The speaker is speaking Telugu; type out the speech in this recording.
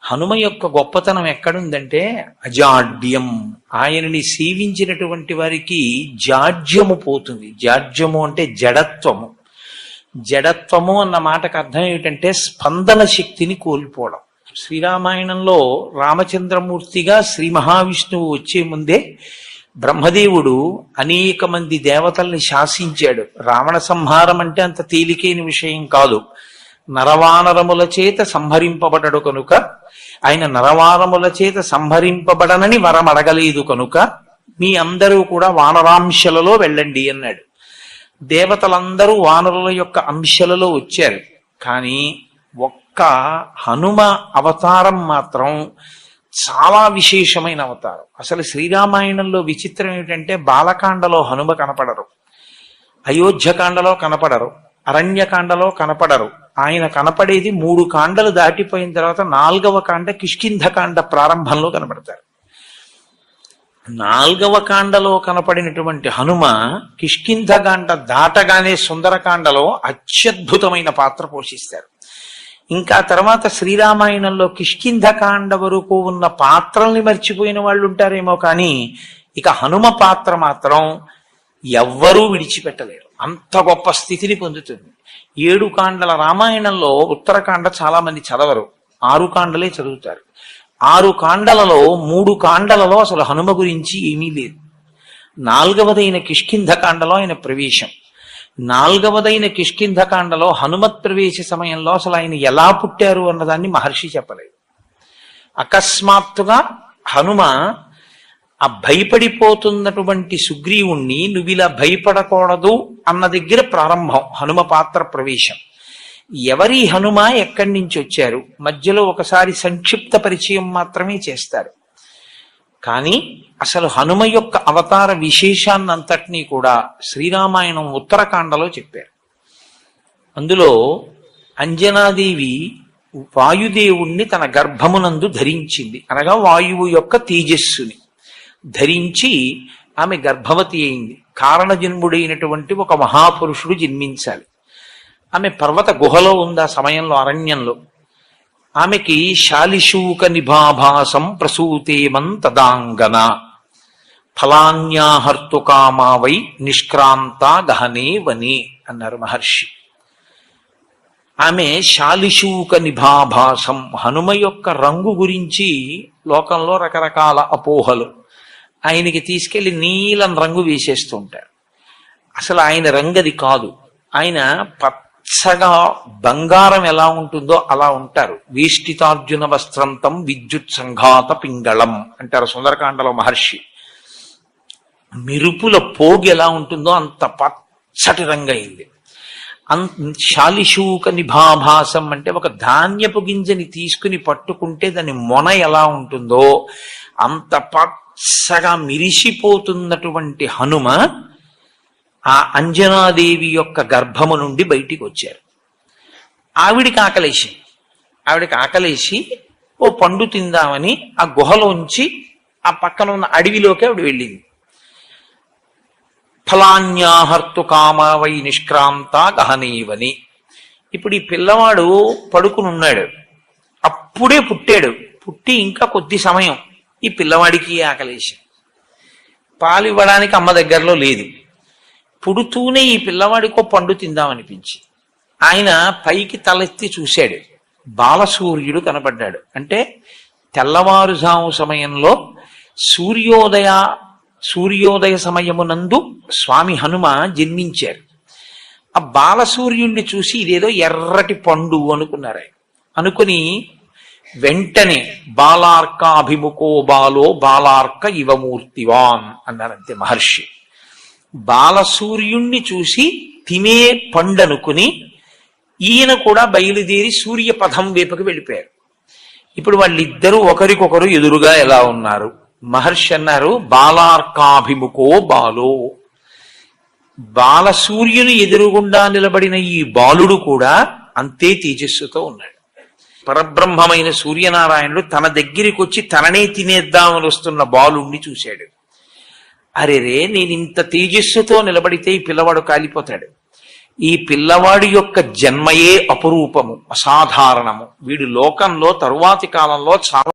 హనుమ యొక్క గొప్పతనం ఎక్కడుందంటే అజాడ్యం. ఆయనని సేవించినటువంటి వారికి జాడ్యము పోతుంది. జాడ్యము అంటే జడత్వము. జడత్వము అన్న మాటకు అర్థం ఏమిటంటే స్పందన శక్తిని కోల్పోవడం. శ్రీరామాయణంలో రామచంద్రమూర్తిగా శ్రీ మహావిష్ణువు వచ్చే ముందే బ్రహ్మదేవుడు అనేక మంది దేవతల్ని శాసించాడు. రావణ సంహారం అంటే అంత తేలికైన విషయం కాదు. నరవానరముల చేత సంహరింపబడడు కనుక, ఆయన నరవానరముల చేత సంహరింపబడనని వరం అడగలేదు కనుక మీ అందరూ కూడా వానరాంశలలో వెళ్ళండి అన్నాడు. దేవతలందరూ వానరుల యొక్క అంశలలో వచ్చారు. కానీ ఒక్క హనుమ అవతారం మాత్రం చాలా విశేషమైన అవతారం. అసలు శ్రీరామాయణంలో విచిత్రం ఏమిటంటే బాలకాండలో హనుమ కనపడరు, అయోధ్యకాండలో కనపడరు, అరణ్యకాండలో కనపడరు. ఆయన కనపడేది 3 కాండలు దాటిపోయిన తర్వాత 4వ కాండ కిష్కింధకాండ ప్రారంభంలో కనపడతారు. 4వ కాండలో కనపడినటువంటి హనుమ కిష్కింధకాండ దాటగానే సుందరకాండలో అత్యద్భుతమైన పాత్ర పోషిస్తారు. ఇంకా తర్వాత శ్రీరామాయణంలో కిష్కింధకాండ వరకు ఉన్న పాత్రల్ని మర్చిపోయిన వాళ్ళు ఉంటారేమో కానీ ఇక హనుమ పాత్ర మాత్రం ఎవ్వరూ విడిచిపెట్టలేరు. అంత గొప్ప స్థితిని పొందుతుంది. 7 కాండల రామాయణంలో ఉత్తరకాండ చాలా మంది చదవరు, 6 కాండలే చదువుతారు. 6 కాండలలో 3 కాండలలో అసలు హనుమ గురించి ఏమీ లేదు. 4వదైన కిష్కింధకాండలో ఆయన ప్రవేశం. 4వదైన కిష్కింధకాండలో హనుమత్ ప్రవేశ సమయంలో అసలు ఆయన ఎలా పుట్టారు అన్నదాన్ని మహర్షి చెప్పలేదు. అకస్మాత్తుగా హనుమ ఆ భయపడిపోతున్నటువంటి సుగ్రీవుణ్ణి నువ్విలా భయపడకూడదు అన్న దగ్గర ప్రారంభం హనుమ పాత్ర ప్రవేశం. ఎవరి హనుమ, ఎక్కడి నుంచి వచ్చారు, మధ్యలో ఒకసారి సంక్షిప్త పరిచయం మాత్రమే చేస్తారు. కానీ అసలు హనుమ యొక్క అవతార విశేషాన్నంతటినీ కూడా శ్రీరామాయణం ఉత్తరకాండలో చెప్పారు. అందులో అంజనాదేవి వాయుదేవుణ్ణి తన గర్భమునందు ధరించింది, అనగా వాయువు యొక్క తేజస్సుని ధరించి ఆమె గర్భవతి అయింది. కారణజన్ముడైనటువంటి ఒక మహాపురుషుడు జన్మించాలి. ఆమె పర్వత గుహలో ఉంది ఆ సమయంలో, అరణ్యంలో. ఆమెకి శాలిశూక నిభాభాసం ప్రసూతేమం తదాంగన ఫలాన్యాహర్తుకామావై నిష్క్రాంత గహనే వనే అన్నారు మహర్షి. ఆమె శాలిశూక నిభాభాసం. హనుమ యొక్క రంగు గురించి లోకంలో రకరకాల అపోహలు. ఆయనకి తీసుకెళ్లి నీలం రంగు వేసేస్తూ ఉంటారు. అసలు ఆయన రంగది కాదు. ఆయన పచ్చగా బంగారం ఎలా ఉంటుందో అలా ఉంటారు. వేష్టితార్జున వస్త్రంతం విద్యుత్ సంఘాత పింగళం అంటారు సుందరకాండలో మహర్షి. మెరుపుల పోగు ఎలా ఉంటుందో అంత పచ్చటి రంగు అయింది. శాలిశూక నిభాభాసం అంటే ఒక ధాన్యపు గింజని తీసుకుని పట్టుకుంటే దాని మొన ఎలా ఉంటుందో అంత పచ్చగా మిరిసిపోతున్నటువంటి హనుమ ఆ అంజనాదేవి యొక్క గర్భము నుండి బయటికి వచ్చారు. ఆవిడికి ఆకలేసి ఓ పండు తిందామని ఆ గుహలోంచి ఆ పక్కన ఉన్న అడవిలోకి ఆవిడ వెళ్ళింది. ఫలాన్యాహర్తు కామావై నిష్క్రాంత గహనీవని. ఇప్పుడు ఈ పిల్లవాడు పడుకునున్నాడు, అప్పుడే పుట్టాడు. పుట్టి ఇంకా కొద్ది సమయం ఈ పిల్లవాడికి ఆకలేసి పాలు ఇవ్వడానికి అమ్మ దగ్గరలో లేదు. పుడుతూనే ఈ పిల్లవాడికో పండు తిందామనిపించి ఆయన పైకి తలెత్తి చూశాడు. బాలసూర్యుడు కనపడ్డాడు. అంటే తెల్లవారుజాము సమయంలో సూర్యోదయ సమయమునందు స్వామి హనుమ జన్మించారు. ఆ బాలసూర్యుణ్ణి చూసి ఇదేదో ఎర్రటి పండు అనుకున్నారు. అనుకుని వెంటనే బాలార్కాభిముఖో బాలో బాలార్క ఇవమూర్తివాన్ అన్నారంతే మహర్షి. బాలసూర్యుణ్ణి చూసి తినే పండనుకుని ఈయన కూడా బయలుదేరి సూర్యపథం వైపుకి వెళ్ళిపోయారు. ఇప్పుడు వాళ్ళిద్దరూ ఒకరికొకరు ఎదురుగా ఎలా ఉన్నారు? మహర్షి అన్నారు, బాలార్కాభిముఖో బాలో. బాలసూర్యుని ఎదురుగుండా నిలబడిన ఈ బాలుడు కూడా అంతే తేజస్సుతో ఉన్నాడు. పరబ్రహ్మమైన సూర్యనారాయణుడు తన దగ్గరికి వచ్చి తననే తినేద్దామని వస్తున్న బాలుణ్ణి చూశాడు. అరేరే, నేను ఇంత తేజస్సుతో నిలబడితే ఈ పిల్లవాడు కాలిపోతాడు. ఈ పిల్లవాడి యొక్క జన్మయే అపురూపము, అసాధారణము. వీడు లోకంలో తరువాతి కాలంలో చాలా